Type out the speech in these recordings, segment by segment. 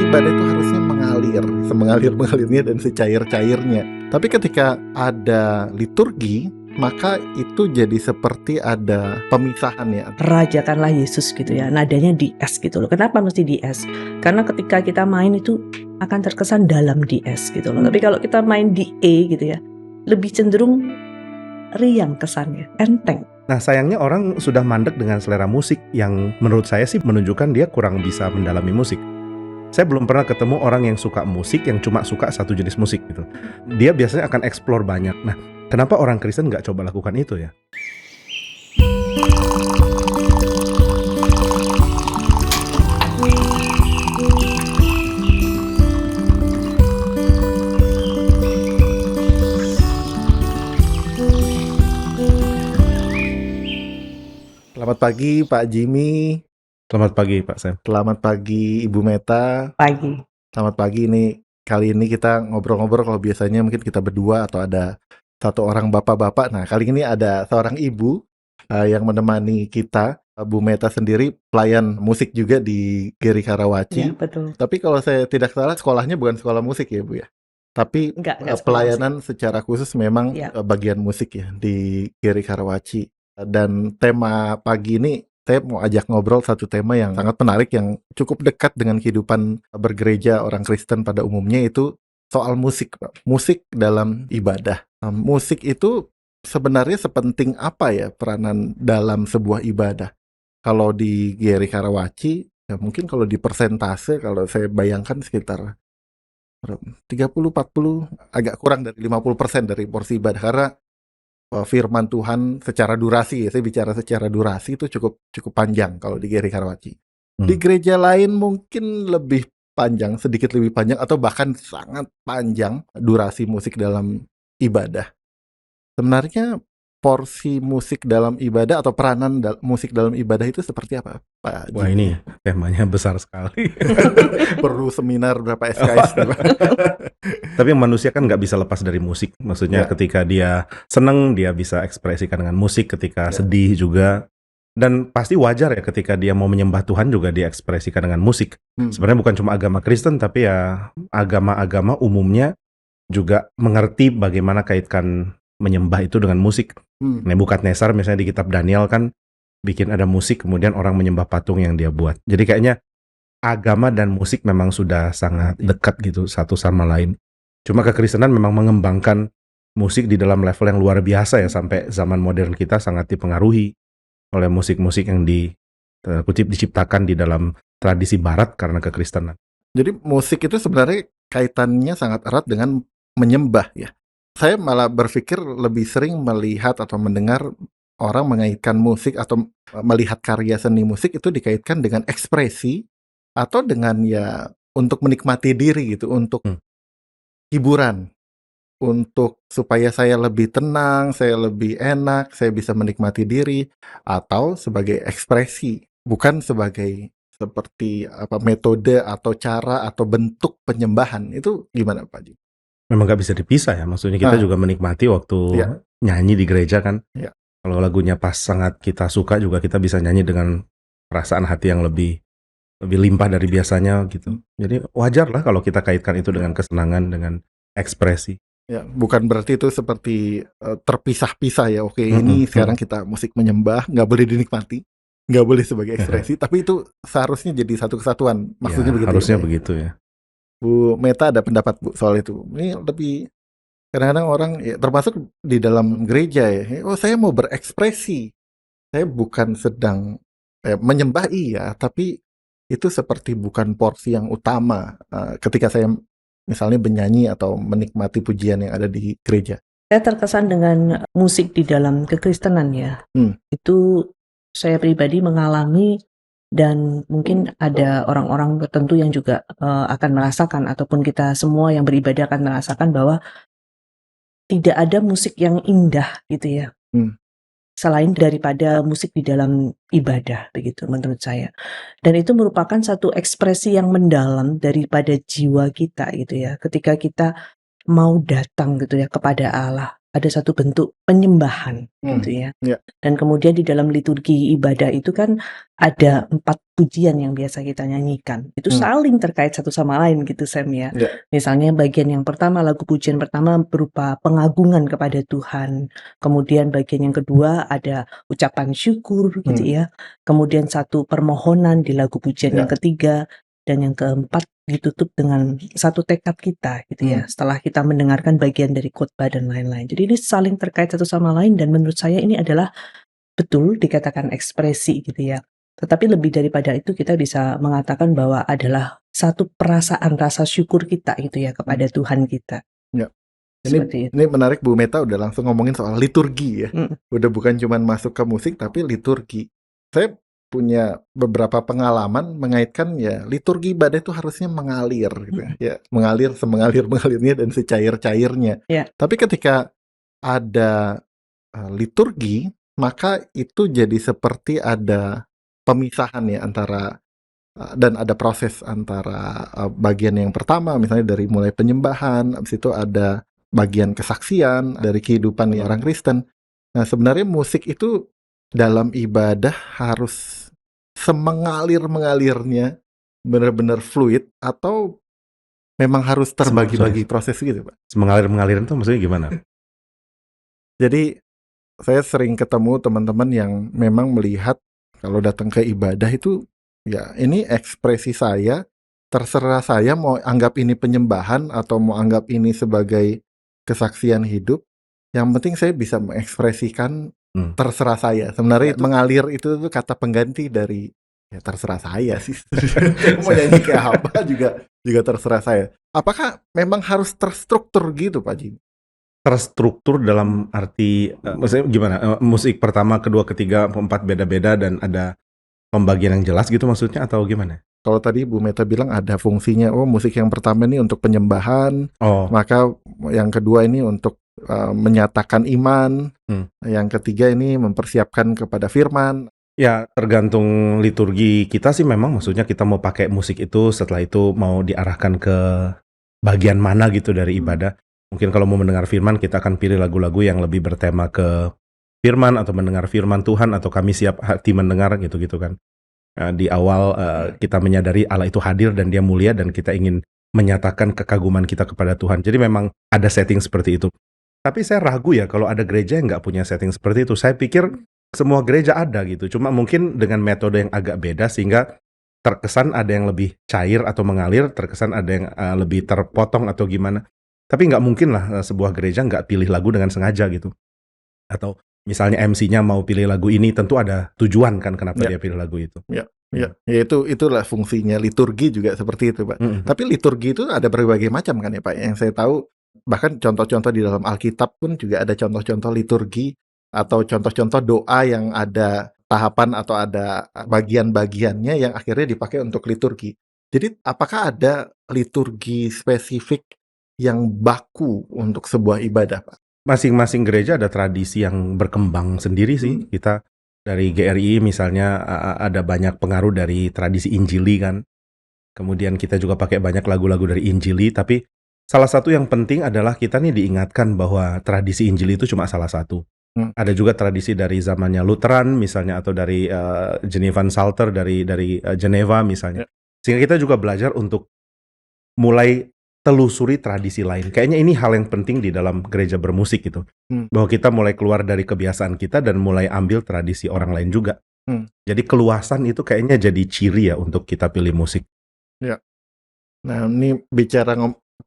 ibadah itu harusnya mengalir, semengalir-mengalirnya dan secair-cairnya. Tapi ketika ada liturgi, maka itu jadi seperti ada pemisahan ya. Rajakanlah Yesus gitu ya, nadanya di S gitu loh. Kenapa mesti di S? Karena ketika kita main itu akan terkesan dalam di S gitu loh. Tapi kalau kita main di E gitu ya, lebih cenderung riang kesannya, enteng. Nah sayangnya orang sudah mandek dengan selera musik yang menurut saya sih menunjukkan dia kurang bisa mendalami musik. Saya belum pernah ketemu orang yang suka musik yang cuma suka satu jenis musik gitu. Dia biasanya akan explore banyak. Nah, kenapa orang Kristen nggak coba lakukan itu ya? Selamat pagi Pak Jimmy. Selamat pagi Pak Sam. Selamat pagi Ibu Meta. Pagi. Selamat pagi nih. Kali ini kita ngobrol-ngobrol, kalau biasanya mungkin kita berdua atau ada satu orang bapak-bapak. Nah, kali ini ada seorang ibu yang menemani kita. Bu Meta sendiri pelayan musik juga di GERI Karawaci. Ya, betul. Tapi kalau saya tidak salah sekolahnya bukan sekolah musik ya Bu ya. Tapi Enggak sekolah pelayanan secara khusus memang Ya. bagian musik ya di GERI Karawaci. Dan tema pagi ini saya mau ajak ngobrol satu tema yang sangat menarik, yang cukup dekat dengan kehidupan bergereja orang Kristen pada umumnya, itu soal musik, Pak. Musik dalam ibadah. Musik itu sebenarnya sepenting apa ya peranan dalam sebuah ibadah? Kalau di GERI Karawaci, ya mungkin kalau di persentase, kalau saya bayangkan sekitar 30-40, agak kurang dari 50% dari porsi ibadah. Karena firman Tuhan secara durasi, ya saya bicara secara durasi, itu cukup panjang kalau di GERI Karawaci. Di gereja lain mungkin lebih panjang, sedikit lebih panjang, atau bahkan sangat panjang durasi musik dalam ibadah. Sebenarnya porsi musik dalam ibadah atau peranan musik dalam ibadah itu seperti apa, Pak Jimmy? Wah ini temanya besar sekali. Perlu seminar berapa SKS nih, Pak? Tapi manusia kan nggak bisa lepas dari musik. Maksudnya ketika dia seneng, dia bisa ekspresikan dengan musik. Ketika sedih juga. Dan pasti wajar ya ketika dia mau menyembah Tuhan juga dia ekspresikan dengan musik. Sebenarnya bukan cuma agama Kristen, tapi ya agama-agama umumnya juga mengerti bagaimana kaitkan menyembah itu dengan musik. Nebukadnezar misalnya di kitab Daniel kan bikin ada musik, kemudian orang menyembah patung yang dia buat. Jadi kayaknya agama dan musik memang sudah sangat dekat gitu satu sama lain. Cuma kekristenan memang mengembangkan musik di dalam level yang luar biasa ya, sampai zaman modern kita sangat dipengaruhi oleh musik-musik yang diciptakan di dalam tradisi barat karena kekristenan. Jadi musik itu sebenarnya kaitannya sangat erat dengan menyembah ya. Saya malah berpikir lebih sering melihat atau mendengar orang mengaitkan musik atau melihat karya seni musik itu dikaitkan dengan ekspresi atau dengan ya untuk menikmati diri gitu, untuk hiburan, untuk supaya saya lebih tenang, saya lebih enak, saya bisa menikmati diri, atau sebagai ekspresi, bukan sebagai seperti apa metode atau cara atau bentuk penyembahan. Itu gimana Pak Ji? Memang gak bisa dipisah ya, maksudnya kita juga menikmati waktu nyanyi di gereja kan. Kalau lagunya pas sangat kita suka juga kita bisa nyanyi dengan perasaan hati yang lebih limpah dari biasanya gitu. Jadi wajar lah kalau kita kaitkan itu dengan kesenangan, dengan ekspresi. Ya, bukan berarti itu seperti terpisah-pisah ya. Oke, ini sekarang kita musik menyembah, nggak boleh dinikmati, nggak boleh sebagai ekspresi, tapi itu seharusnya jadi satu kesatuan. Maksudnya begitu. Harusnya begitu ya. Bu Meta ada pendapat Bu soal itu? Ini lebih kadang-kadang orang ya, termasuk di dalam gereja ya. Oh, saya mau berekspresi, saya bukan sedang menyembah iya, tapi itu seperti bukan porsi yang utama ketika saya misalnya bernyanyi atau menikmati pujian yang ada di gereja. Saya terkesan dengan musik di dalam kekristenan ya. Itu saya pribadi mengalami, dan mungkin ada orang-orang tertentu yang juga akan merasakan, ataupun kita semua yang beribadah akan merasakan bahwa tidak ada musik yang indah gitu ya. Selain daripada musik di dalam ibadah, begitu menurut saya. Dan itu merupakan satu ekspresi yang mendalam daripada jiwa kita gitu ya. Ketika kita mau datang gitu ya kepada Allah, ada satu bentuk penyembahan gitu ya. Dan kemudian di dalam liturgi ibadah itu kan ada 4 pujian yang biasa kita nyanyikan. Itu saling terkait satu sama lain gitu Sam ya. Misalnya bagian yang pertama, lagu pujian pertama berupa pengagungan kepada Tuhan. Kemudian bagian yang kedua ada ucapan syukur gitu ya. Kemudian satu permohonan di lagu pujian yang ketiga. Dan yang keempat ditutup dengan satu tekad kita gitu ya, setelah kita mendengarkan bagian dari khotbah dan lain-lain. Jadi ini saling terkait satu sama lain dan menurut saya ini adalah betul dikatakan ekspresi gitu ya. Tetapi lebih daripada itu kita bisa mengatakan bahwa adalah satu perasaan rasa syukur kita gitu ya kepada Tuhan kita. Ya. Ini menarik, Bu Meta udah langsung ngomongin soal liturgi ya. Udah bukan cuma masuk ke musik tapi liturgi. Saya punya beberapa pengalaman mengaitkan ya liturgi ibadah itu harusnya mengalir gitu ya, mengalir semengalir-mengalirnya dan secair-cairnya. Tapi ketika ada liturgi, maka itu jadi seperti ada pemisahan ya antara dan ada proses antara bagian yang pertama misalnya dari mulai penyembahan, habis itu ada bagian kesaksian dari kehidupan orang Kristen. Nah, sebenarnya musik itu dalam ibadah harus semengalir-mengalirnya, benar-benar fluid, atau memang harus terbagi-bagi proses gitu, Pak? Semengalir-mengalir itu maksudnya gimana? Jadi, saya sering ketemu teman-teman yang memang melihat kalau datang ke ibadah itu, ya ini ekspresi saya, terserah saya mau anggap ini penyembahan atau mau anggap ini sebagai kesaksian hidup, yang penting saya bisa mengekspresikan terserah saya. Sebenarnya mengalir itu tuh kata pengganti dari ya terserah saya sih. Mau nyanyi kayak apa juga terserah saya. Apakah memang harus terstruktur gitu, Pak Jim? Terstruktur dalam arti maksudnya gimana? Musik pertama, kedua, ketiga, keempat beda-beda dan ada pembagian yang jelas gitu maksudnya atau gimana? Kalau tadi Bu Meta bilang ada fungsinya, musik yang pertama ini untuk penyembahan, maka yang kedua ini untuk menyatakan iman, yang ketiga ini mempersiapkan kepada firman. Ya tergantung liturgi kita sih, memang maksudnya kita mau pakai musik itu setelah itu mau diarahkan ke bagian mana gitu dari ibadah. Mungkin kalau mau mendengar firman kita akan pilih lagu-lagu yang lebih bertema ke firman atau mendengar firman Tuhan, atau kami siap hati mendengar gitu-gitu kan. Di awal kita menyadari Allah itu hadir dan dia mulia dan kita ingin menyatakan kekaguman kita kepada Tuhan. Jadi memang ada setting seperti itu. Tapi saya ragu ya kalau ada gereja yang nggak punya setting seperti itu. Saya pikir semua gereja ada gitu. Cuma mungkin dengan metode yang agak beda sehingga terkesan ada yang lebih cair atau mengalir, terkesan ada yang lebih terpotong atau gimana. Tapi nggak mungkin lah sebuah gereja nggak pilih lagu dengan sengaja gitu. Atau misalnya MC-nya mau pilih lagu ini, tentu ada tujuan kan kenapa dia pilih lagu itu. Ya itulah fungsinya liturgi juga seperti itu, Pak. Tapi liturgi itu ada berbagai macam kan ya, Pak. Yang saya tahu bahkan contoh-contoh di dalam Alkitab pun juga ada contoh-contoh liturgi atau contoh-contoh doa yang ada tahapan atau ada bagian-bagiannya yang akhirnya dipakai untuk liturgi. Jadi apakah ada liturgi spesifik yang baku untuk sebuah ibadah, Pak? Masing-masing gereja ada tradisi yang berkembang sendiri sih. Kita dari GRI misalnya ada banyak pengaruh dari tradisi Injili kan. Kemudian kita juga pakai banyak lagu-lagu dari Injili, tapi salah satu yang penting adalah kita nih diingatkan bahwa tradisi Injili itu cuma salah satu. Ada juga tradisi dari zamannya Lutheran misalnya, atau dari Genevan Psalter dari Geneva misalnya. Sehingga kita juga belajar untuk mulai telusuri tradisi lain. Kayaknya ini hal yang penting di dalam gereja bermusik gitu. Bahwa kita mulai keluar dari kebiasaan kita dan mulai ambil tradisi orang lain juga. Jadi keluasan itu kayaknya jadi ciri ya untuk kita pilih musik. Ya. Nah, ini bicara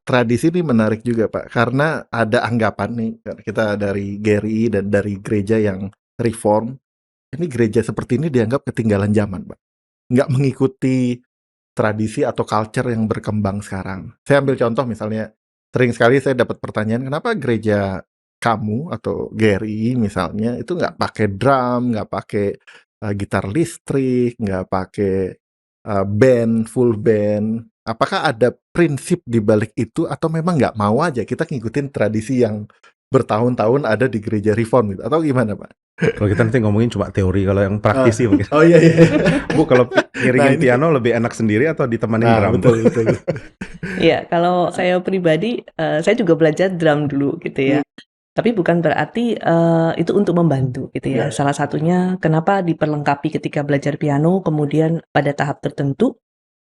tradisi ini menarik juga, Pak. Karena ada anggapan nih, kita dari GRI dan dari gereja yang reform, ini gereja seperti ini dianggap ketinggalan zaman, Pak. Nggak mengikuti tradisi atau culture yang berkembang sekarang. Saya ambil contoh misalnya, sering sekali saya dapat pertanyaan, kenapa gereja kamu atau GRI misalnya itu nggak pakai drum, nggak pakai gitar listrik, nggak pakai band, full band. Apakah ada prinsip di balik itu atau memang nggak mau aja kita ngikutin tradisi yang bertahun-tahun ada di gereja reform gitu, atau gimana, Pak? Kalau kita nanti ngomongin cuma teori, kalau yang praktisi mungkin. Oh iya. Bu, kalau ngiringin piano lebih enak sendiri atau ditemanin drum? Betul. Ya, kalau saya pribadi, saya juga belajar drum dulu gitu ya. Tapi bukan berarti itu untuk membantu gitu ya. Salah satunya kenapa diperlengkapi ketika belajar piano, kemudian pada tahap tertentu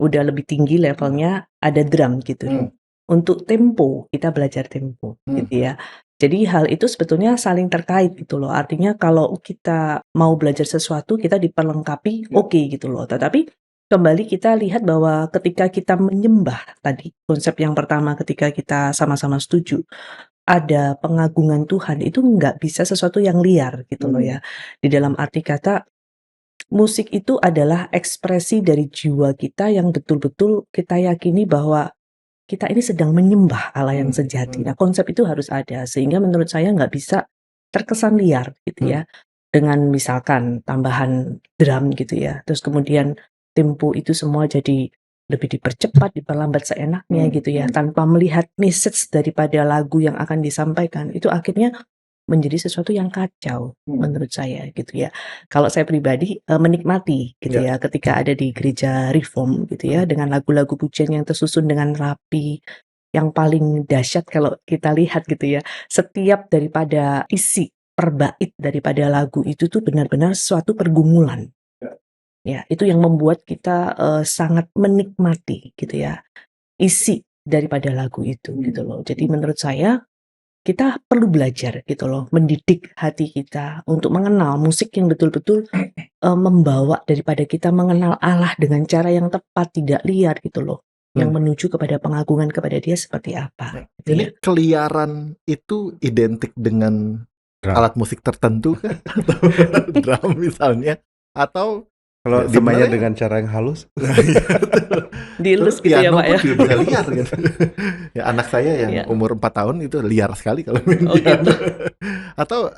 udah lebih tinggi levelnya ada drum gitu. Untuk tempo kita belajar tempo gitu ya. Jadi hal itu sebetulnya saling terkait gitu loh. Artinya kalau kita mau belajar sesuatu kita diperlengkapi oke gitu loh. Tetapi kembali kita lihat bahwa ketika kita menyembah tadi, konsep yang pertama ketika kita sama-sama setuju, ada pengagungan Tuhan, itu nggak bisa sesuatu yang liar gitu loh ya. Di dalam arti kata, musik itu adalah ekspresi dari jiwa kita yang betul-betul kita yakini bahwa kita ini sedang menyembah Allah yang sejati. Nah, konsep itu harus ada, sehingga menurut saya nggak bisa terkesan liar gitu ya. Dengan misalkan tambahan drum gitu ya, terus kemudian tempo itu semua jadi lebih dipercepat, diperlambat seenaknya gitu ya, tanpa melihat message daripada lagu yang akan disampaikan, itu akhirnya menjadi sesuatu yang kacau menurut saya gitu ya. Kalau saya pribadi menikmati gitu ya ketika ada di gereja reform gitu ya, dengan lagu-lagu pujian yang tersusun dengan rapi. Yang paling dahsyat kalau kita lihat gitu ya, setiap daripada isi per bait daripada lagu itu tuh benar-benar suatu pergumulan. Ya, itu yang membuat kita sangat menikmati gitu ya, isi daripada lagu itu gitu loh. Jadi menurut saya kita perlu belajar gitu loh, mendidik hati kita untuk mengenal musik yang betul-betul membawa daripada kita mengenal Allah dengan cara yang tepat, tidak liar gitu loh, yang menuju kepada pengagungan kepada Dia seperti apa. Gitu Jadi ya. keliaran itu identik dengan Drum. alat musik tertentu kah? Atau drum misalnya? Atau Kalau ya, semuanya sebenarnya dengan cara yang halus, Dielus terus gitu ya piano Pak pun ya. juga bisa liar gitu. Ya anak saya yang Iya. umur 4 tahun itu liar sekali kalau main Oh piano. gitu.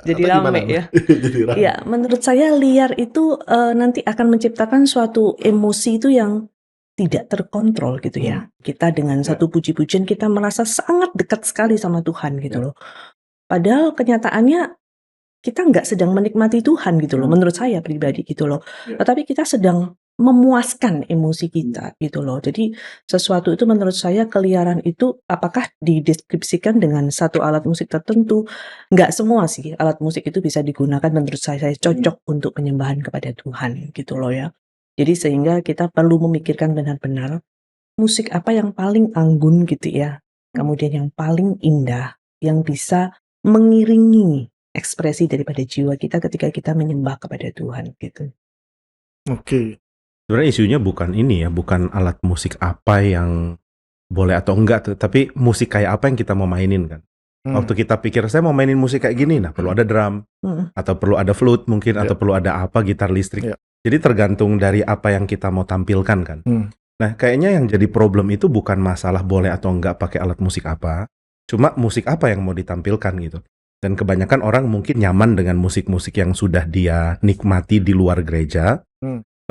Jadi atau gimana? rame ya. Jadi rame. Ya, menurut saya liar itu nanti akan menciptakan suatu emosi itu yang tidak terkontrol gitu ya. Kita dengan satu puji-pujian kita merasa sangat dekat sekali sama Tuhan gitu loh. Padahal kenyataannya kita nggak sedang menikmati Tuhan gitu loh, menurut saya pribadi gitu loh. Tetapi kita sedang memuaskan emosi kita gitu loh. Jadi sesuatu itu menurut saya keliaran itu apakah dideskripsikan dengan satu alat musik tertentu? Nggak semua sih alat musik itu bisa digunakan menurut saya cocok untuk penyembahan kepada Tuhan gitu loh ya. Jadi sehingga kita perlu memikirkan benar-benar musik apa yang paling anggun gitu ya. Kemudian yang paling indah yang bisa mengiringi ekspresi daripada jiwa kita ketika kita menyembah kepada Tuhan gitu. Oke. sebenarnya isunya bukan ini ya, bukan alat musik apa yang boleh atau enggak, tapi musik kayak apa yang kita mau mainin kan. Waktu kita pikir saya mau mainin musik kayak gini, nah perlu ada drum, atau perlu ada flute mungkin, atau perlu ada apa, gitar listrik. Jadi tergantung dari apa yang kita mau tampilkan kan. Nah kayaknya yang jadi problem itu bukan masalah boleh atau enggak pakai alat musik apa, cuma musik apa yang mau ditampilkan gitu. Dan kebanyakan orang mungkin nyaman dengan musik-musik yang sudah dia nikmati di luar gereja,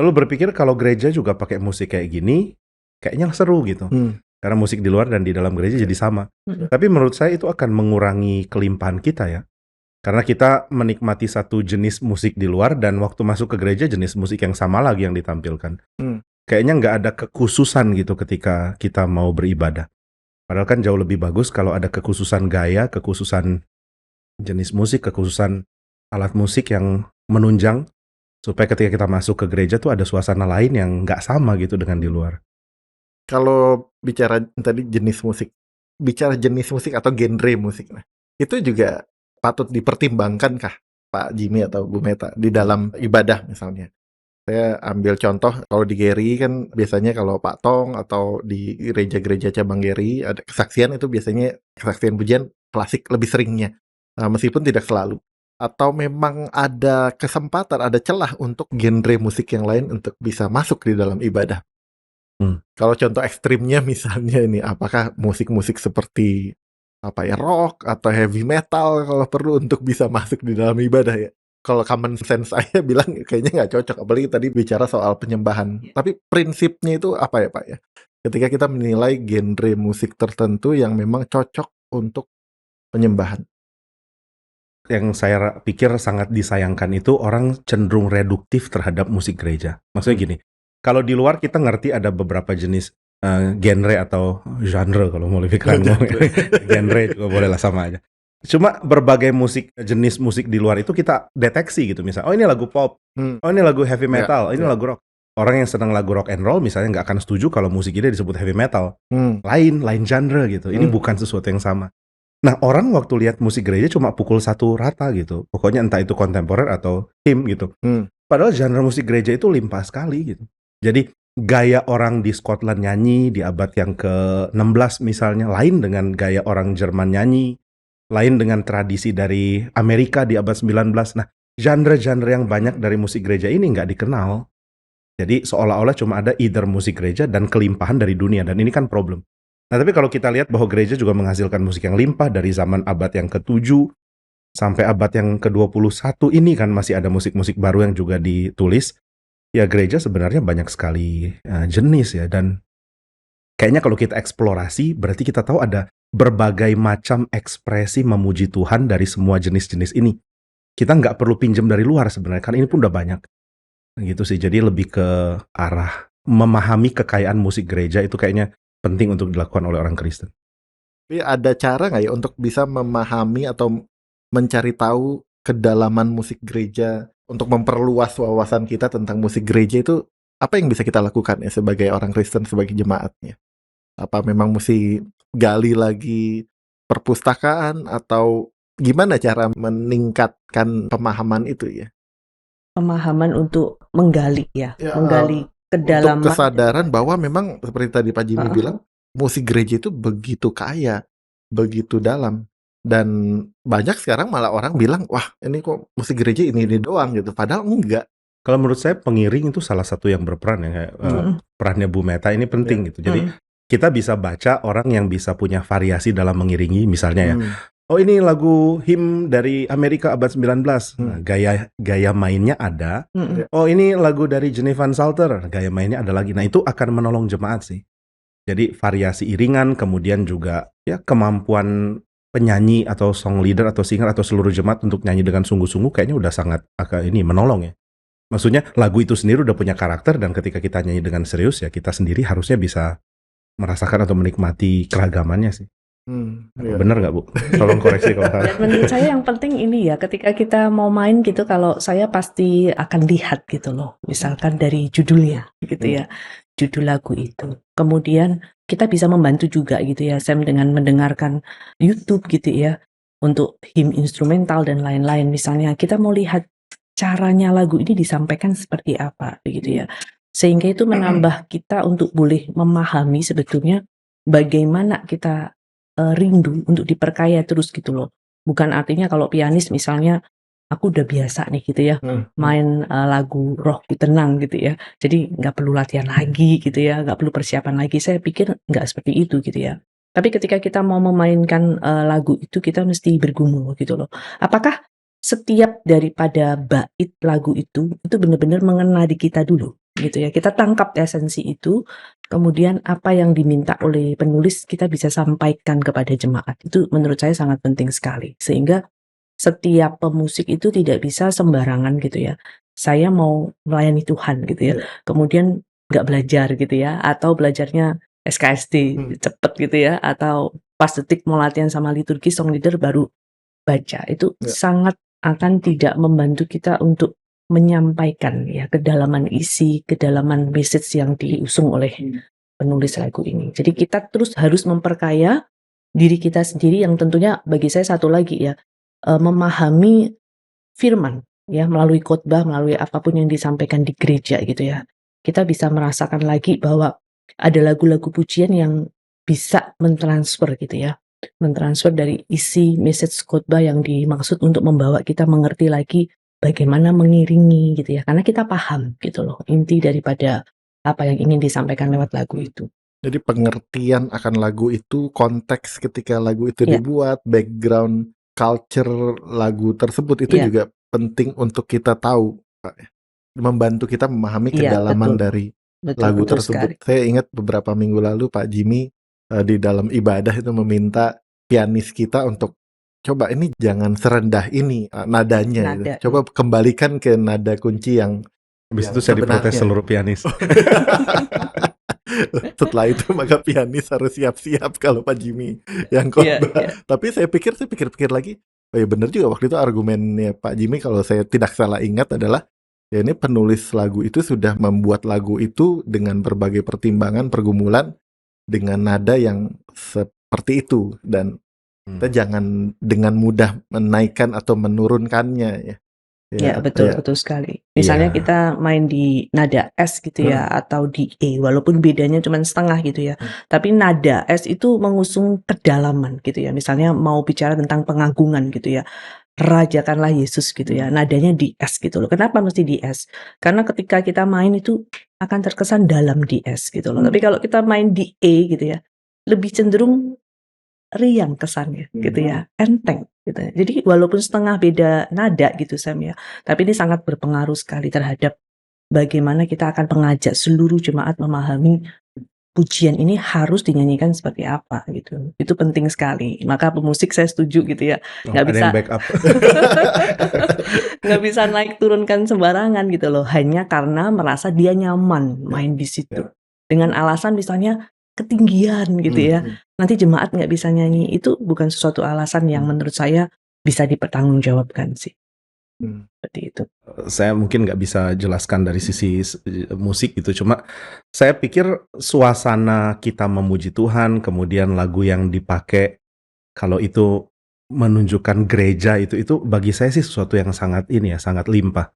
lalu berpikir kalau gereja juga pakai musik kayak gini, kayaknya seru gitu. Karena musik di luar dan di dalam gereja jadi sama. Tapi menurut saya itu akan mengurangi kelimpahan kita ya. Karena kita menikmati satu jenis musik di luar dan waktu masuk ke gereja jenis musik yang sama lagi yang ditampilkan. Kayaknya nggak ada kekhususan gitu ketika kita mau beribadah. Padahal kan jauh lebih bagus kalau ada kekhususan gaya, kekhususan jenis musik, kekhususan alat musik yang menunjang supaya ketika kita masuk ke gereja tuh ada suasana lain yang nggak sama gitu dengan di luar. Kalau bicara tadi jenis musik, bicara jenis musik atau genre musik, nah, itu juga patut dipertimbangkan kah Pak Jimmy atau Bu Meta di dalam ibadah misalnya? Saya ambil contoh kalau di Geri kan biasanya kalau Pak Tong atau di gereja-gereja cabang Geri ada kesaksian itu biasanya kesaksian pujian klasik lebih seringnya, meskipun tidak selalu. Atau memang ada kesempatan, ada celah untuk genre musik yang lain untuk bisa masuk di dalam ibadah. Kalau contoh ekstrimnya misalnya ini, apakah musik-musik seperti apa ya, rock atau heavy metal kalau perlu untuk bisa masuk di dalam ibadah ya? Kalau common sense saya bilang kayaknya nggak cocok, apalagi tadi bicara soal penyembahan. Tapi prinsipnya itu apa ya Pak ya? Ketika kita menilai genre musik tertentu yang memang cocok untuk penyembahan. Yang saya pikir sangat disayangkan itu orang cenderung reduktif terhadap musik gereja. Maksudnya gini, kalau di luar kita ngerti ada beberapa jenis genre atau genre kalau mau lebih keren ngomong. Genre juga boleh lah sama aja. Cuma berbagai jenis musik di luar itu kita deteksi gitu. Misal, oh ini lagu pop, oh ini lagu heavy metal, ini lagu rock. Orang yang senang lagu rock and roll misalnya nggak akan setuju kalau musik ini disebut heavy metal. Lain genre gitu. Ini bukan sesuatu yang sama. Nah, orang waktu lihat musik gereja cuma pukul satu rata gitu. Pokoknya entah itu kontemporer atau hymn gitu. Padahal genre musik gereja itu limpah sekali gitu. Jadi gaya orang di Scotland nyanyi di abad yang ke-16 misalnya lain dengan gaya orang Jerman nyanyi, lain dengan tradisi dari Amerika di abad 19. Nah, genre-genre yang banyak dari musik gereja ini nggak dikenal. Jadi seolah-olah cuma ada either musik gereja dan kelimpahan dari dunia, dan ini kan problem. Nah, tapi kalau kita lihat bahwa gereja juga menghasilkan musik yang limpah dari zaman abad yang ke-7 sampai abad yang ke-21 ini kan masih ada musik-musik baru yang juga ditulis. Ya gereja sebenarnya banyak sekali jenis ya, dan kayaknya kalau kita eksplorasi berarti kita tahu ada berbagai macam ekspresi memuji Tuhan dari semua jenis-jenis ini. Kita nggak perlu pinjam dari luar sebenarnya, karena ini pun udah banyak. Gitu sih, jadi lebih ke arah memahami kekayaan musik gereja itu kayaknya penting untuk dilakukan oleh orang Kristen. Tapi ada cara nggak ya untuk bisa memahami atau mencari tahu kedalaman musik gereja, untuk memperluas wawasan kita tentang musik gereja itu, apa yang bisa kita lakukan ya sebagai orang Kristen, sebagai jemaatnya? Apa memang mesti gali lagi perpustakaan atau gimana cara meningkatkan pemahaman itu ya? Pemahaman untuk menggali menggali kedalaman. Untuk kesadaran bahwa memang seperti tadi Pak Jimmy bilang, musik gereja itu begitu kaya, begitu dalam. Dan banyak sekarang malah orang bilang, wah ini kok musik gereja ini doang gitu. Padahal enggak. Kalau menurut saya pengiring itu salah satu yang berperan ya. Perannya Bu Meta ini penting gitu. Jadi kita bisa baca orang yang bisa punya variasi dalam mengiringi misalnya ya. Oh ini lagu hymn dari Amerika abad 19. Nah, gaya mainnya ada. Oh ini lagu dari Jenny Van Salter, gaya mainnya ada lagi. Nah itu akan menolong jemaat sih. Jadi variasi iringan, kemudian juga ya kemampuan penyanyi atau song leader atau singer atau seluruh jemaat untuk nyanyi dengan sungguh-sungguh kayaknya udah sangat menolong ya. Maksudnya lagu itu sendiri udah punya karakter, dan ketika kita nyanyi dengan serius ya kita sendiri harusnya bisa merasakan atau menikmati keragamannya sih. Bener nggak Bu? Tolong koreksi kalau salah. Dan menurut saya yang penting ini ya, ketika kita mau main gitu, kalau saya pasti akan lihat gitu loh, misalkan dari judulnya gitu ya, judul lagu itu. Kemudian kita bisa membantu juga gitu ya, Sam, dengan mendengarkan YouTube gitu ya, untuk hymn instrumental dan lain-lain. Misalnya kita mau lihat caranya lagu ini disampaikan seperti apa gitu ya, sehingga itu menambah kita untuk boleh memahami sebetulnya bagaimana kita rindu untuk diperkaya terus gitu loh. Bukan artinya kalau pianis misalnya, aku udah biasa nih gitu ya, main lagu rohku tenang gitu ya, jadi nggak perlu latihan lagi gitu ya, nggak perlu persiapan lagi. Saya pikir nggak seperti itu gitu ya. Tapi ketika kita mau memainkan lagu itu, kita mesti bergumul gitu loh. Apakah setiap daripada bait lagu itu benar-benar mengena di kita dulu gitu ya. Kita tangkap esensi itu, kemudian apa yang diminta oleh penulis kita bisa sampaikan kepada jemaat. Itu menurut saya sangat penting sekali. Sehingga setiap pemusik itu tidak bisa sembarangan gitu ya. Saya mau melayani Tuhan gitu ya. Kemudian nggak belajar gitu ya, atau belajarnya SKSD cepet gitu ya, atau pas detik mau latihan sama liturgi song leader baru baca. Itu sangat akan tidak membantu kita untuk menyampaikan ya kedalaman isi, kedalaman message yang diusung oleh penulis lagu ini. Jadi kita terus harus memperkaya diri kita sendiri, yang tentunya bagi saya satu lagi ya, memahami firman ya, melalui khotbah, melalui apapun yang disampaikan di gereja gitu ya. Kita bisa merasakan lagi bahwa ada lagu-lagu pujian yang bisa mentransfer gitu ya, mentransfer dari isi message khotbah yang dimaksud untuk membawa kita mengerti lagi bagaimana mengiringi gitu ya, karena kita paham gitu loh inti daripada apa yang ingin disampaikan lewat lagu itu. Jadi pengertian akan lagu itu, konteks ketika lagu itu dibuat, background culture lagu tersebut itu juga penting untuk kita tahu, membantu kita memahami kedalaman dari lagu tersebut. Sekali. Saya ingat beberapa minggu lalu Pak Jimmy di dalam ibadah itu meminta pianis kita untuk coba ini jangan serendah ini nadanya gitu. Coba kembalikan ke nada kunci yang habis itu saya diprotes seluruh pianis. Setelah itu maka pianis harus siap-siap kalau Pak Jimmy yang Iya, khotbah. iya. Tapi saya pikir-pikir lagi, oh ya benar juga waktu itu argumennya Pak Jimmy kalau saya tidak salah ingat adalah ya ini penulis lagu itu sudah membuat lagu itu dengan berbagai pertimbangan, pergumulan dengan nada yang seperti itu dan kita jangan dengan mudah menaikkan atau menurunkannya ya. Ya, Ya, betul, ya. betul sekali. Misalnya Iya. kita main di nada S gitu ya, atau di E, walaupun bedanya cuma setengah gitu ya. Tapi nada S itu mengusung kedalaman gitu ya. Misalnya mau bicara tentang pengagungan gitu ya. Rajakanlah Yesus gitu ya. Nadanya di S gitu loh. Kenapa mesti di S? Karena ketika kita main itu akan terkesan dalam di S gitu loh. Tapi kalau kita main di E gitu ya, lebih cenderung riang kesannya gitu ya, enteng gitu ya. Jadi walaupun setengah beda nada gitu Sam ya, tapi ini sangat berpengaruh sekali terhadap bagaimana kita akan mengajak seluruh jemaat memahami pujian ini harus dinyanyikan seperti apa gitu. Itu penting sekali. Maka pemusik saya setuju gitu ya. Nggak Ada bisa yang backup. nggak bisa naik turunkan sembarangan gitu loh. Hanya karena merasa dia nyaman main di situ. Dengan alasan misalnya ketinggian gitu ya. Nanti jemaat nggak bisa nyanyi. Itu bukan sesuatu alasan yang menurut saya bisa dipertanggungjawabkan sih. Seperti itu. Saya mungkin nggak bisa jelaskan dari sisi musik gitu, cuma saya pikir suasana kita memuji Tuhan, kemudian lagu yang dipakai, kalau itu menunjukkan gereja itu bagi saya sih sesuatu yang sangat ini ya, sangat limpah.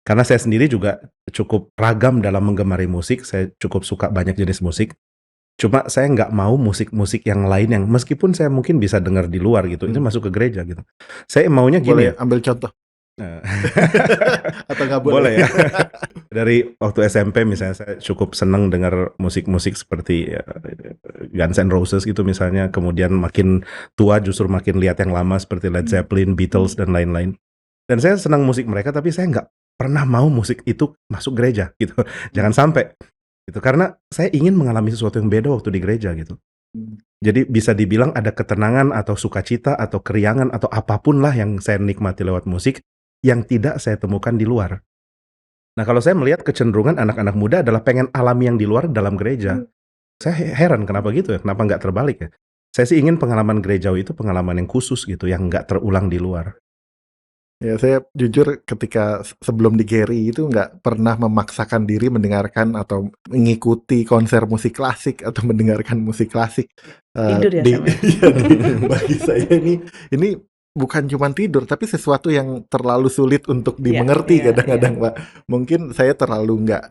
Karena saya sendiri juga cukup ragam dalam menggemari musik, saya cukup suka banyak jenis musik. Cuma saya nggak mau musik-musik yang lain yang meskipun saya mungkin bisa dengar di luar gitu, itu masuk ke gereja gitu. Saya maunya gini Boleh ya. ambil contoh atau nggak boleh? Boleh ya. Dari waktu SMP misalnya saya cukup seneng dengar musik-musik seperti Guns N' Roses gitu misalnya. Kemudian makin tua justru makin lihat yang lama seperti Led Zeppelin, Beatles dan lain-lain. Dan saya senang musik mereka, tapi saya nggak pernah mau musik itu masuk gereja gitu. Jangan sampai gitu, karena saya ingin mengalami sesuatu yang beda waktu di gereja gitu. Jadi bisa dibilang ada ketenangan atau sukacita atau keriangan atau apapun lah yang saya nikmati lewat musik yang tidak saya temukan di luar. Nah, kalau saya melihat kecenderungan anak-anak muda adalah pengen alami yang di luar dalam gereja. Saya heran kenapa gitu ya, kenapa nggak terbalik ya. Saya sih ingin pengalaman gerejawi itu pengalaman yang khusus gitu, yang nggak terulang di luar. Ya, saya jujur ketika sebelum di Gary itu nggak pernah memaksakan diri mendengarkan atau mengikuti konser musik klasik atau mendengarkan musik klasik. Tidur ya Sam? Bagi saya ini bukan cuma tidur, tapi sesuatu yang terlalu sulit untuk dimengerti kadang-kadang, Pak. Mungkin saya terlalu nggak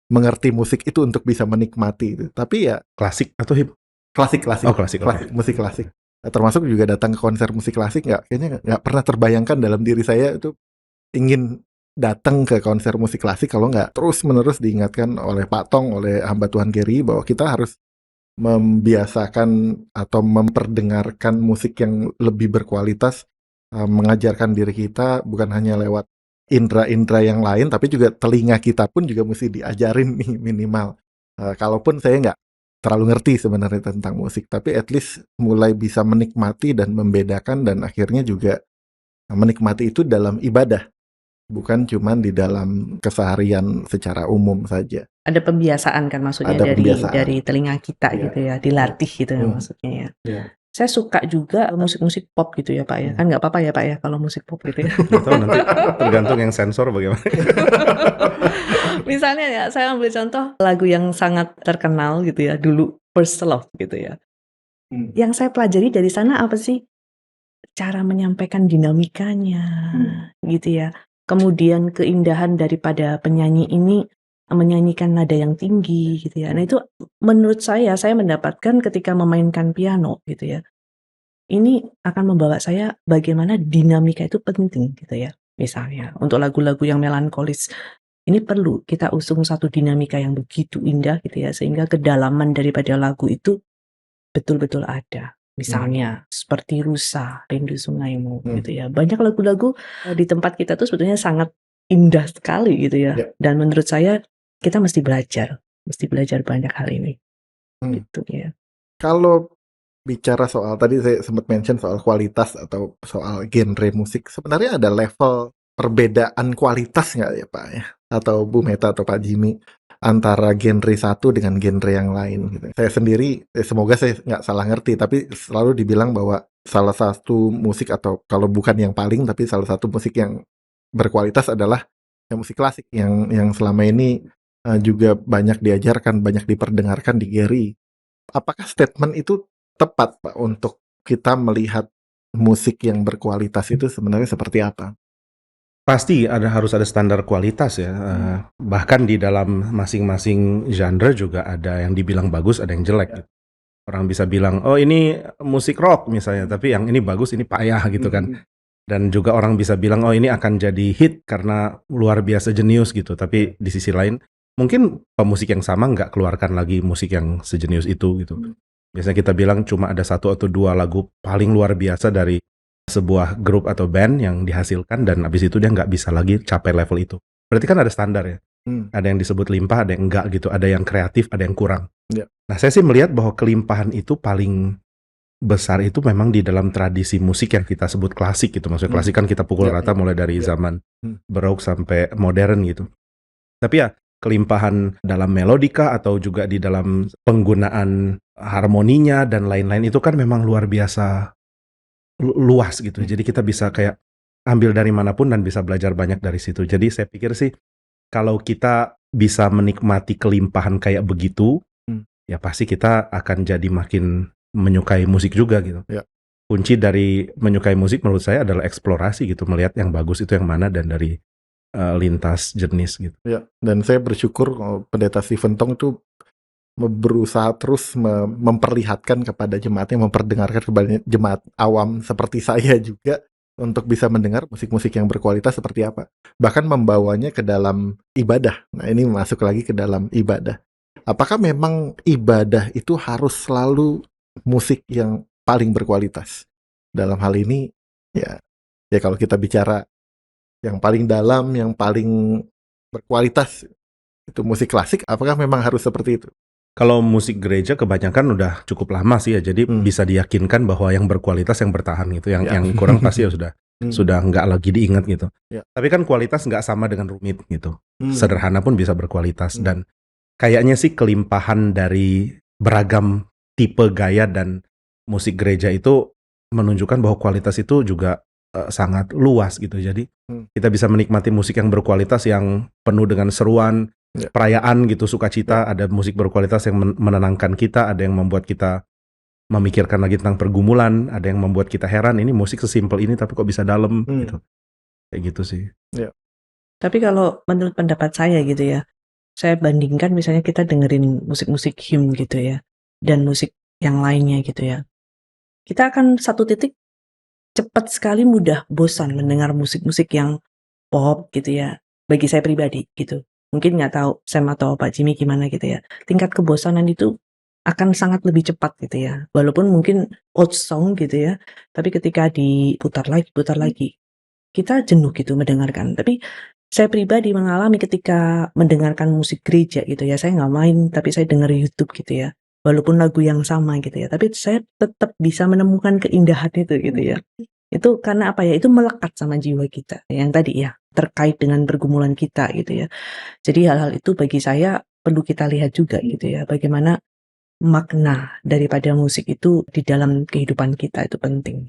mengerti musik itu untuk bisa menikmati itu. Tapi ya Klasik atau hip? Klasik. Oh, klasik. Musik klasik. Termasuk juga datang ke konser musik klasik kayaknya nggak pernah terbayangkan dalam diri saya itu ingin datang ke konser musik klasik kalau nggak terus-menerus diingatkan oleh Pak Tong, oleh hamba Tuhan Gary bahwa kita harus membiasakan atau memperdengarkan musik yang lebih berkualitas, mengajarkan diri kita bukan hanya lewat indera-indera yang lain, tapi juga telinga kita pun juga mesti diajarin nih minimal. Kalaupun saya nggak terlalu ngerti sebenarnya tentang musik, tapi at least mulai bisa menikmati dan membedakan dan akhirnya juga menikmati itu dalam ibadah, bukan cuma di dalam keseharian secara umum saja. Ada pembiasaan kan maksudnya dari telinga kita gitu ya, dilatih gitu ya maksudnya ya. Saya suka juga musik-musik pop gitu ya Pak ya, kan nggak apa-apa ya Pak ya kalau musik pop gitu ya. Nggak tahu nanti tergantung yang sensor bagaimana. Misalnya ya, saya ambil contoh lagu yang sangat terkenal gitu ya, dulu First Love gitu ya. Yang saya pelajari dari sana apa sih? Cara menyampaikan dinamikanya gitu ya. Kemudian keindahan daripada penyanyi ini menyanyikan nada yang tinggi gitu ya. Nah itu menurut saya mendapatkan ketika memainkan piano gitu ya. Ini akan membawa saya bagaimana dinamika itu penting gitu ya. Misalnya untuk lagu-lagu yang melankolis ini perlu kita usung satu dinamika yang begitu indah gitu ya, sehingga kedalaman daripada lagu itu betul-betul ada. Misalnya seperti Rusa, Rindu Sungaimu gitu ya. Banyak lagu-lagu di tempat kita tuh sebetulnya sangat indah sekali gitu ya. Dan menurut saya kita mesti belajar banyak hal ini. Gitu ya. Kalau bicara soal tadi saya sempat mention soal kualitas atau soal genre musik, sebenarnya ada level perbedaan kualitas nggak ya Pak ya? Atau Bu Meta atau Pak Jimmy? antara genre satu dengan genre yang lain gitu. Saya sendiri, semoga saya nggak salah ngerti, tapi selalu dibilang bahwa salah satu musik atau kalau bukan yang paling, tapi salah satu musik yang berkualitas adalah musik klasik yang selama ini juga banyak diajarkan, banyak diperdengarkan di GRI. Apakah statement itu tepat, Pak, untuk kita melihat musik yang berkualitas itu sebenarnya seperti apa? Pasti harus ada standar kualitas ya. Bahkan di dalam masing-masing genre juga ada yang dibilang bagus, ada yang jelek. Gitu. Orang bisa bilang, oh ini musik rock misalnya, tapi yang ini bagus, ini payah gitu kan. Dan juga orang bisa bilang, oh ini akan jadi hit karena luar biasa jenius gitu. Tapi di sisi lain, mungkin pemusik yang sama nggak keluarkan lagi musik yang sejenius itu gitu. Biasanya kita bilang cuma ada 1 atau 2 lagu paling luar biasa dari sebuah grup atau band yang dihasilkan, dan abis itu dia nggak bisa lagi capai level itu. Berarti kan ada standar ya. Ada yang disebut limpah, ada yang enggak gitu. Ada yang kreatif, ada yang kurang. Nah saya sih melihat bahwa kelimpahan itu paling besar itu memang di dalam tradisi musik yang kita sebut klasik gitu. Maksudnya klasik kan kita pukul rata mulai dari zaman Baroque sampai modern gitu. Tapi ya kelimpahan dalam melodika atau juga di dalam penggunaan harmoninya dan lain-lain itu kan memang luar biasa luas gitu. Jadi kita bisa kayak ambil dari manapun dan bisa belajar banyak dari situ. Jadi saya pikir sih kalau kita bisa menikmati kelimpahan kayak begitu, ya pasti kita akan jadi makin menyukai musik juga gitu. Kunci dari menyukai musik menurut saya adalah eksplorasi gitu, melihat yang bagus itu yang mana dan dari lintas jenis gitu. Ya, dan saya bersyukur Pendeta Stephen Tong itu berusaha terus memperlihatkan kepada jemaatnya, memperdengarkan kepada jemaat awam seperti saya juga untuk bisa mendengar musik-musik yang berkualitas seperti apa. Bahkan membawanya ke dalam ibadah. Nah, ini masuk lagi ke dalam ibadah. Apakah memang ibadah itu harus selalu musik yang paling berkualitas? Dalam hal ini, ya kalau kita bicara yang paling dalam, yang paling berkualitas, itu musik klasik, apakah memang harus seperti itu? Kalau musik gereja kebanyakan udah cukup lama sih ya, jadi bisa diyakinkan bahwa yang berkualitas yang bertahan gitu, yang kurang pasti ya sudah nggak lagi diingat gitu. Tapi kan kualitas nggak sama dengan rumit gitu, sederhana pun bisa berkualitas, dan kayaknya sih kelimpahan dari beragam tipe gaya dan musik gereja itu menunjukkan bahwa kualitas itu juga sangat luas gitu. Jadi kita bisa menikmati musik yang berkualitas yang penuh dengan seruan, perayaan gitu, sukacita. Ada musik berkualitas yang menenangkan kita, ada yang membuat kita memikirkan lagi tentang pergumulan, ada yang membuat kita heran, ini musik sesimpel ini tapi kok bisa dalam gitu. Kayak gitu sih. Tapi kalau menurut pendapat saya gitu ya, saya bandingkan misalnya kita dengerin musik-musik hymn gitu ya, dan musik yang lainnya gitu ya. Kita akan satu titik cepat sekali mudah bosan mendengar musik-musik yang pop gitu ya. Bagi saya pribadi gitu. Mungkin nggak tahu Sam atau Pak Jimmy gimana gitu ya. Tingkat kebosanan itu akan sangat lebih cepat gitu ya. Walaupun mungkin old song gitu ya, tapi ketika diputar lagi, kita jenuh gitu mendengarkan. Tapi saya pribadi mengalami ketika mendengarkan musik gereja gitu ya. Saya nggak main, tapi saya dengar YouTube gitu ya. Walaupun lagu yang sama gitu ya, tapi saya tetap bisa menemukan keindahan itu gitu ya. Itu karena apa ya? Itu melekat sama jiwa kita. Yang tadi ya, terkait dengan pergumulan kita gitu ya. Jadi hal-hal itu bagi saya perlu kita lihat juga gitu ya. Bagaimana makna daripada musik itu di dalam kehidupan kita itu penting.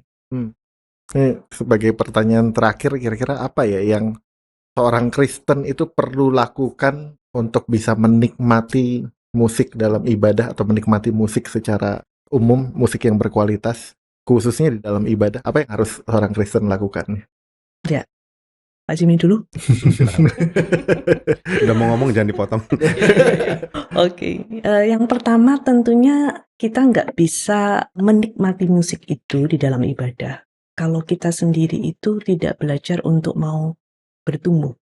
Sebagai pertanyaan terakhir, kira-kira apa ya yang seorang Kristen itu perlu lakukan untuk bisa menikmati musik dalam ibadah atau menikmati musik secara umum, musik yang berkualitas, khususnya di dalam ibadah? Apa yang harus seorang Kristen lakukan? Ya, Pak Jimmy dulu. Udah mau ngomong jangan dipotong. Oke, yang pertama tentunya kita nggak bisa menikmati musik itu di dalam ibadah kalau kita sendiri itu tidak belajar untuk mau bertumbuh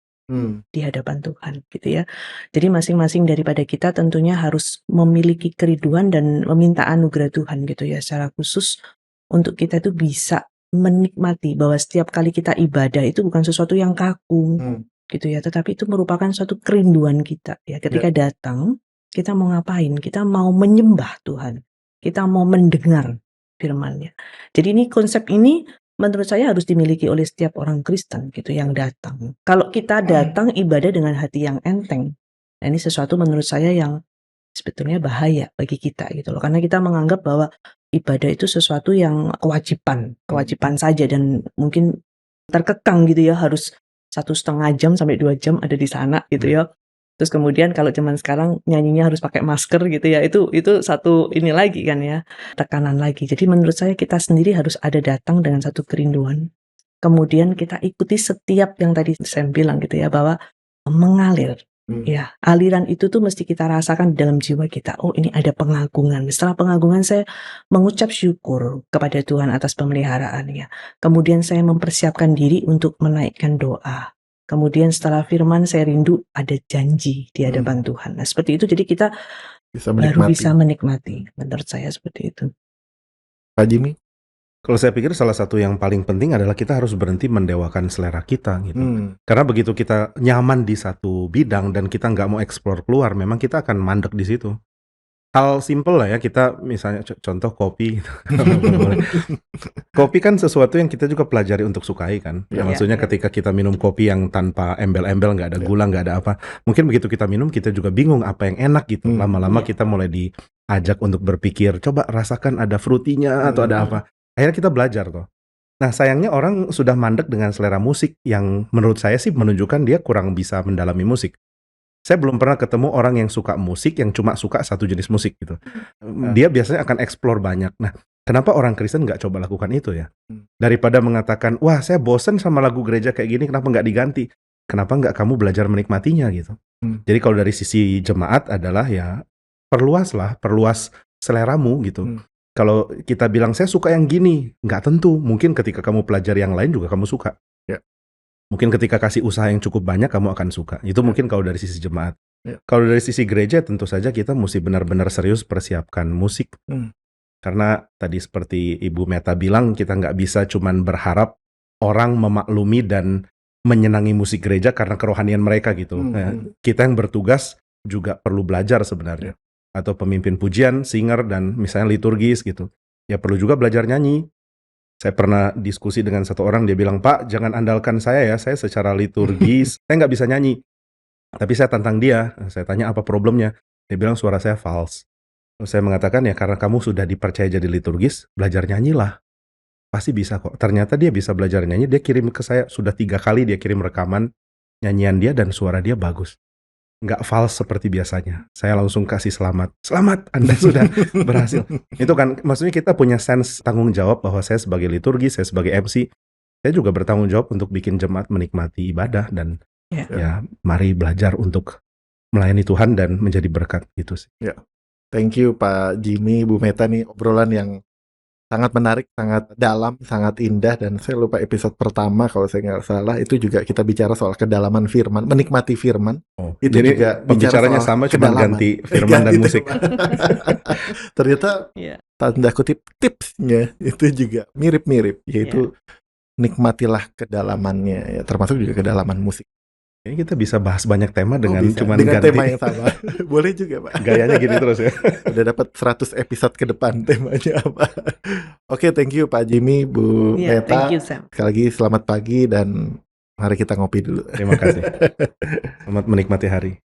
di hadapan Tuhan gitu ya. Jadi masing-masing daripada kita tentunya harus memiliki kerinduan dan meminta anugerah Tuhan gitu ya, secara khusus untuk kita itu bisa menikmati bahwa setiap kali kita ibadah itu bukan sesuatu yang kaku gitu ya, tetapi itu merupakan suatu kerinduan kita ya. Ketika datang, kita mau ngapain? Kita mau menyembah Tuhan, kita mau mendengar firman-Nya. Jadi ini konsep ini menurut saya harus dimiliki oleh setiap orang Kristen gitu yang datang. Kalau kita datang ibadah dengan hati yang enteng, Nah, ini sesuatu menurut saya yang sebetulnya bahaya bagi kita gitu loh. Karena kita menganggap bahwa ibadah itu sesuatu yang kewajiban saja dan mungkin terkekang gitu ya, harus 1,5 jam sampai 2 jam ada di sana gitu ya. Terus kemudian kalau zaman sekarang nyanyinya harus pakai masker gitu ya, itu satu ini lagi kan ya, tekanan lagi. Jadi menurut saya kita sendiri harus ada datang dengan satu kerinduan. Kemudian kita ikuti setiap yang tadi saya bilang gitu ya, bahwa mengalir. Ya, aliran itu tuh mesti kita rasakan di dalam jiwa kita. Oh, ini ada pengagungan. Setelah pengagungan saya mengucap syukur kepada Tuhan atas pemeliharaannya. Kemudian saya mempersiapkan diri untuk menaikkan doa. Kemudian setelah firman saya rindu ada janji di hadapan Tuhan. Nah, seperti itu jadi kita baru bisa menikmati. Menurut saya seperti itu. Pak Jimmy? Kalau saya pikir salah satu yang paling penting adalah kita harus berhenti mendewakan selera kita gitu. Karena begitu kita nyaman di satu bidang dan kita nggak mau eksplor keluar, memang kita akan mandek di situ. Hal simple lah ya, kita misalnya contoh kopi gitu. Kopi kan sesuatu yang kita juga pelajari untuk sukai kan. Ya, maksudnya ketika kita minum kopi yang tanpa embel-embel, nggak ada gula, nggak ada apa. Mungkin begitu kita minum kita juga bingung apa yang enak gitu. Lama-lama kita mulai diajak untuk berpikir, coba rasakan ada fruitinya atau ada apa. Akhirnya kita belajar tuh. Nah sayangnya orang sudah mandek dengan selera musik yang menurut saya sih menunjukkan dia kurang bisa mendalami musik. Saya belum pernah ketemu orang yang suka musik yang cuma suka satu jenis musik gitu. Dia biasanya akan explore banyak. Nah kenapa orang Kristen nggak coba lakukan itu ya? Daripada mengatakan, wah saya bosen sama lagu gereja kayak gini, kenapa nggak diganti? Kenapa nggak kamu belajar menikmatinya gitu? Jadi kalau dari sisi jemaat adalah ya perluas seleramu gitu. Kalau kita bilang saya suka yang gini, nggak tentu. Mungkin ketika kamu pelajari yang lain juga kamu suka. Mungkin ketika kasih usaha yang cukup banyak kamu akan suka. Itu mungkin kalau dari sisi jemaat. Kalau dari sisi gereja tentu saja kita mesti benar-benar serius persiapkan musik. Karena tadi seperti Ibu Meta bilang, kita nggak bisa cuman berharap orang memaklumi dan menyenangi musik gereja karena kerohanian mereka gitu. Kita yang bertugas juga perlu belajar sebenarnya. Atau pemimpin pujian, singer, dan misalnya liturgis gitu. Ya perlu juga belajar nyanyi. Saya pernah diskusi dengan satu orang, dia bilang, Pak jangan andalkan saya ya, saya secara liturgis, saya nggak bisa nyanyi. Tapi saya tantang dia, saya tanya apa problemnya. Dia bilang suara saya false. Saya mengatakan ya karena kamu sudah dipercaya jadi liturgis, belajar nyanyilah. Pasti bisa kok. Ternyata dia bisa belajar nyanyi, dia kirim ke saya, sudah 3 kali dia kirim rekaman nyanyian dia dan suara dia bagus. Nggak false seperti biasanya. Saya langsung kasih selamat. Selamat, Anda sudah berhasil. Itu kan, maksudnya kita punya sense tanggung jawab bahwa saya sebagai liturgi, saya sebagai MC, saya juga bertanggung jawab untuk bikin jemaat menikmati ibadah dan ya mari belajar untuk melayani Tuhan dan menjadi berkat gitu sih. Thank you Pak Jimmy, Bu Meta nih obrolan yang sangat menarik, sangat dalam, sangat indah, dan saya lupa episode pertama kalau saya nggak salah itu juga kita bicara soal kedalaman firman, menikmati firman. Itu jadi juga pembicaranya sama, cuma ganti firman dan musik. Ternyata tanda kutip tipsnya itu juga mirip-mirip, yaitu nikmatilah kedalamannya, ya, termasuk juga kedalaman musik. Ini kita bisa bahas banyak tema dengan cuman dengan ganti tema yang sama. Boleh juga Pak. Gayanya gini terus ya. Udah dapat 100 episode ke depan temanya apa. Oke, thank you Pak Jimmy, Bu Meta. Thank you, Sam. Sekali lagi selamat pagi dan mari kita ngopi dulu. Terima kasih. Selamat menikmati hari.